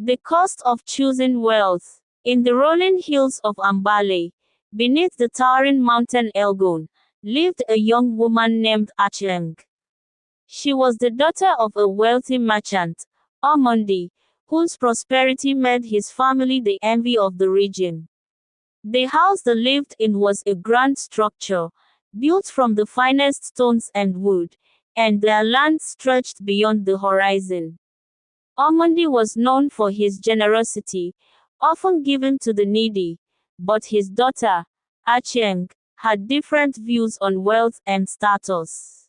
The cost of choosing wealth. In the rolling hills of Ambale, beneath the towering mountain Elgon, lived a young woman named Acheng. She was the daughter of a wealthy merchant, Omondi, whose prosperity made his family the envy of the region. The house they lived in was a grand structure, built from the finest stones and wood, and their land stretched beyond the horizon. Omondi was known for his generosity, often given to the needy, but his daughter, Acheng, had different views on wealth and status.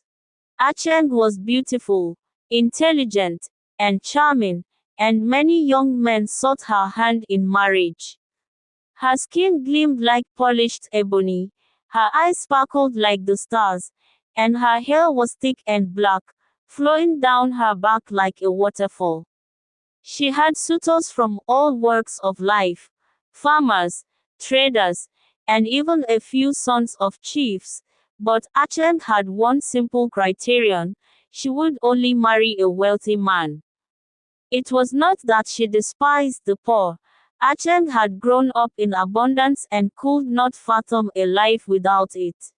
Acheng was beautiful, intelligent, and charming, and many young men sought her hand in marriage. Her skin gleamed like polished ebony, her eyes sparkled like the stars, and her hair was thick and black, flowing down her back like a waterfall. She had suitors from all walks of life, farmers, traders, and even a few sons of chiefs, but Acheng had one simple criterion: she would only marry a wealthy man. It was not that she despised the poor. Acheng had grown up in abundance and could not fathom a life without it.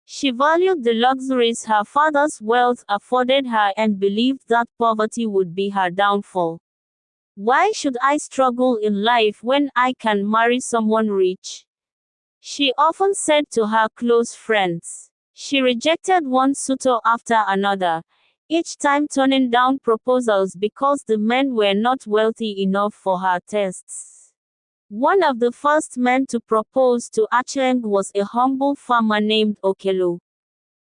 She valued the luxuries her father's wealth afforded her and believed that poverty would be her downfall. Why should I struggle in life when I can marry someone rich? She often said to her close friends. She rejected one suitor after another, each time turning down proposals because the men were not wealthy enough for her tastes. One of the first men to propose to Acheng was a humble farmer named Okelo.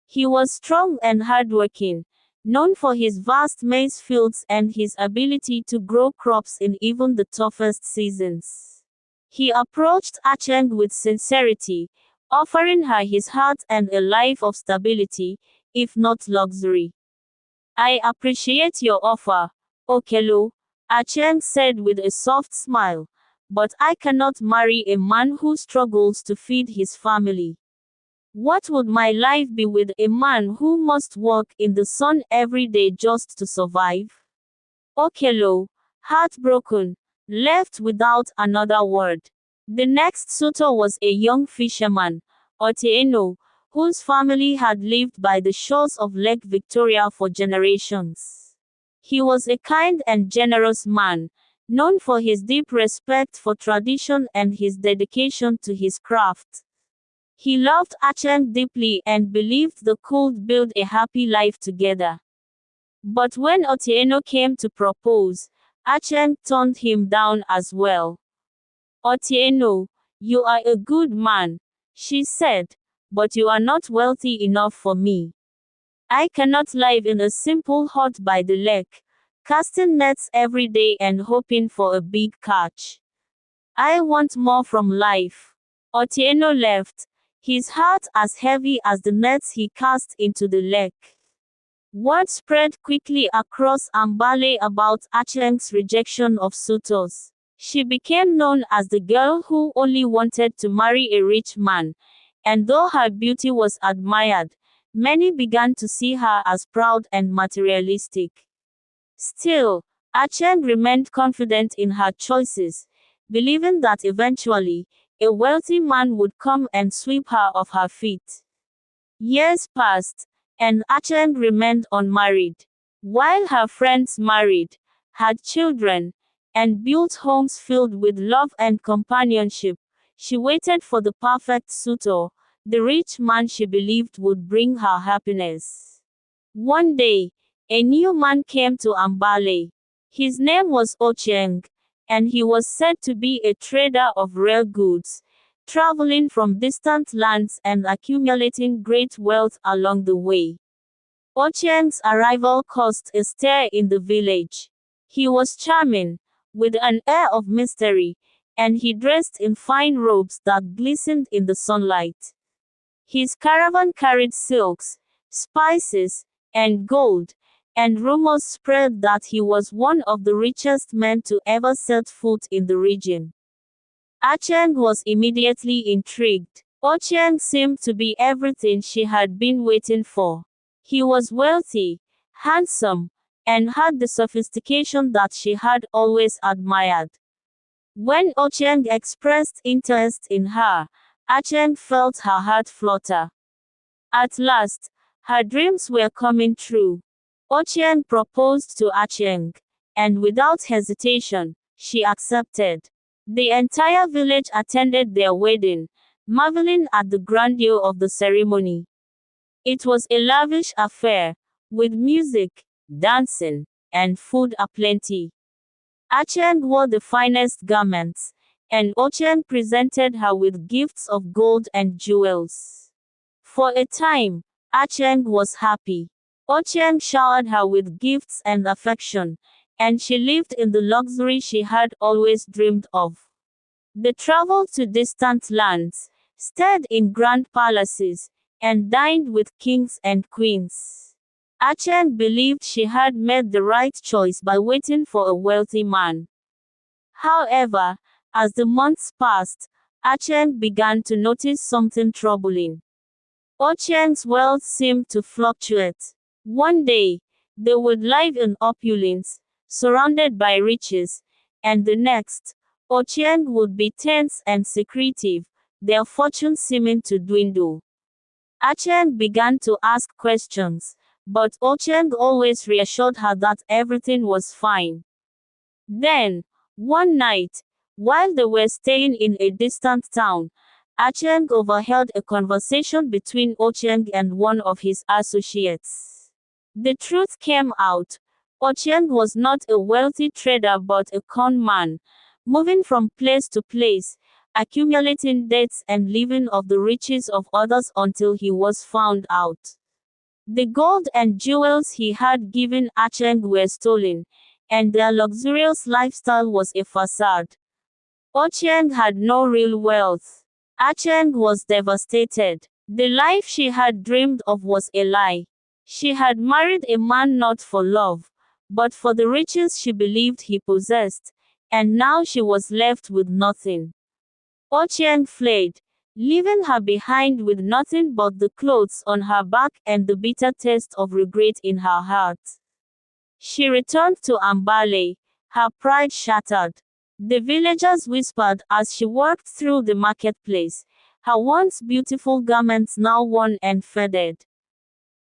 He was strong and hardworking, known for his vast maize fields and his ability to grow crops in even the toughest seasons. He approached Acheng with sincerity, offering her his heart and a life of stability, if not luxury. "I appreciate your offer, Okelo," Acheng said with a soft smile, "but I cannot marry a man who struggles to feed his family. What would my life be with a man who must work in the sun every day just to survive?" Okelo, heartbroken, left without another word. The next suitor was a young fisherman, Otieno, whose family had lived by the shores of Lake Victoria for generations. He was a kind and generous man, known for his deep respect for tradition and his dedication to his craft. He loved Acheng deeply and believed they could build a happy life together. But when Otieno came to propose, Acheng turned him down as well. "Otieno, you are a good man," she said, "but you are not wealthy enough for me. I cannot live in a simple hut by the lake, casting nets every day and hoping for a big catch. I want more from life." Otieno left, his heart as heavy as the nets he cast into the lake. Word spread quickly across Ambale about Acheng's rejection of suitors. She became known as the girl who only wanted to marry a rich man, and though her beauty was admired, many began to see her as proud and materialistic. Still, Acheng remained confident in her choices, believing that eventually, a wealthy man would come and sweep her off her feet. Years passed, and Acheng remained unmarried. While her friends married, had children, and built homes filled with love and companionship, she waited for the perfect suitor, the rich man she believed would bring her happiness. One day, a new man came to Ambale. His name was Ocheng, and he was said to be a trader of rare goods, traveling from distant lands and accumulating great wealth along the way. Ocheng's arrival caused a stir in the village. He was charming, with an air of mystery, and he dressed in fine robes that glistened in the sunlight. His caravan carried silks, spices, and gold, and rumors spread that he was one of the richest men to ever set foot in the region. Acheng was immediately intrigued. Ocheng seemed to be everything she had been waiting for. He was wealthy, handsome, and had the sophistication that she had always admired. When Ocheng expressed interest in her, Acheng felt her heart flutter. At last, her dreams were coming true. Ocheng proposed to Acheng, and without hesitation, she accepted. The entire village attended their wedding, marveling at the grandeur of the ceremony. It was a lavish affair, with music, dancing, and food aplenty. Acheng wore the finest garments, and Ocheng presented her with gifts of gold and jewels. For a time, Acheng was happy. Ocheng showered her with gifts and affection, and she lived in the luxury she had always dreamed of. They traveled to distant lands, stayed in grand palaces, and dined with kings and queens. Acheng believed she had made the right choice by waiting for a wealthy man. However, as the months passed, Acheng began to notice something troubling. Ocheng's wealth seemed to fluctuate. One day, they would live in opulence, surrounded by riches, and the next, Ocheng would be tense and secretive, their fortune seeming to dwindle. Acheng began to ask questions, but Ocheng always reassured her that everything was fine. Then, one night, while they were staying in a distant town, Acheng overheard a conversation between Ocheng and one of his associates. The truth came out. Ocheng was not a wealthy trader but a con man, moving from place to place, accumulating debts and living off the riches of others until he was found out. The gold and jewels he had given Acheng were stolen, and their luxurious lifestyle was a facade. Ocheng had no real wealth. Acheng was devastated. The life she had dreamed of was a lie. She had married a man not for love, but for the riches she believed he possessed, and now she was left with nothing. Ocheng fled, leaving her behind with nothing but the clothes on her back and the bitter taste of regret in her heart. She returned to Ambale, her pride shattered. The villagers whispered as she walked through the marketplace, her once beautiful garments now worn and faded.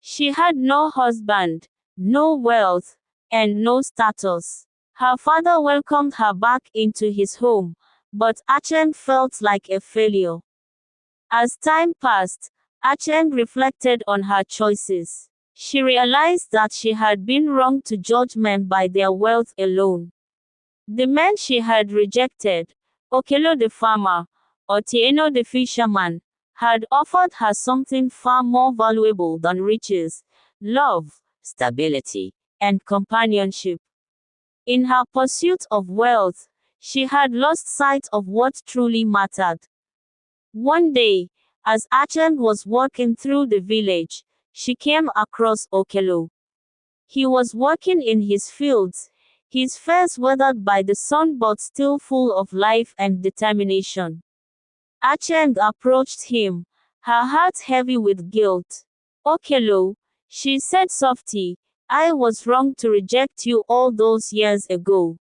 She had no husband, no wealth, and no status. Her father welcomed her back into his home, but Acheng felt like a failure. As time passed, Acheng reflected on her choices. She realized that she had been wrong to judge men by their wealth alone. The men she had rejected, Okelo the farmer, or Tieno the fisherman, had offered her something far more valuable than riches, love, stability, and companionship. In her pursuit of wealth, she had lost sight of what truly mattered. One day, as Acheng was walking through the village, she came across Okelo. He was working in his fields, his face weathered by the sun but still full of life and determination. Acheng approached him, her heart heavy with guilt. Okelo, she said softly, I was wrong to reject you all those years ago.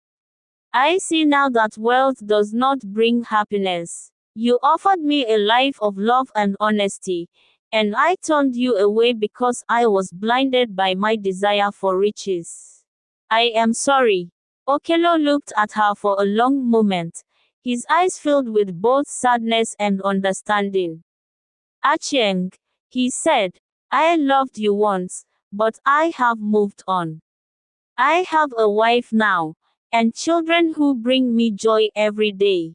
I see now that wealth does not bring happiness. You offered me a life of love and honesty, and I turned you away because I was blinded by my desire for riches. I am sorry. Okelo looked at her for a long moment, his eyes filled with both sadness and understanding. Acheng, he said, I loved you once, but I have moved on. I have a wife now, and children who bring me joy every day.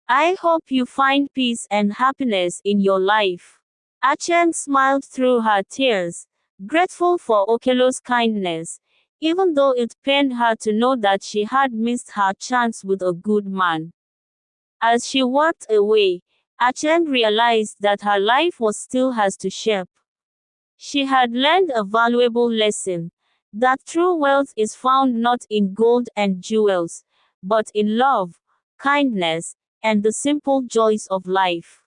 I hope you find peace and happiness in your life. Acheng smiled through her tears, grateful for Okelo's kindness, even though it pained her to know that she had missed her chance with a good man. As she walked away, Acheng realized that her life was still hers to shape. She had learned a valuable lesson, that true wealth is found not in gold and jewels, but in love, kindness, and the simple joys of life.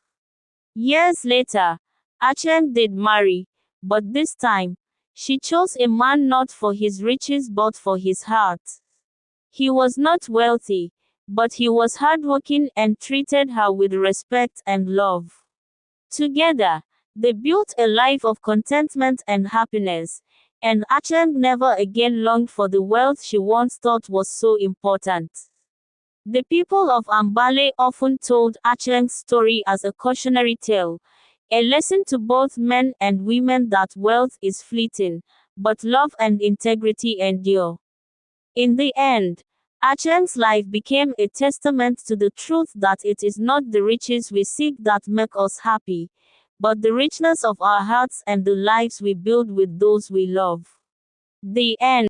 Years later, Acheng did marry, but this time, She chose a man not for his riches but for his heart. He was not wealthy, but he was hardworking and treated her with respect and love. Together, they built a life of contentment and happiness, and Acheng never again longed for the wealth she once thought was so important. The people of Ambale often told Acheng's story as a cautionary tale, a lesson to both men and women that wealth is fleeting, but love and integrity endure. In the end, Acheng's life became a testament to the truth that it is not the riches we seek that make us happy, but the richness of our hearts and the lives we build with those we love. The end.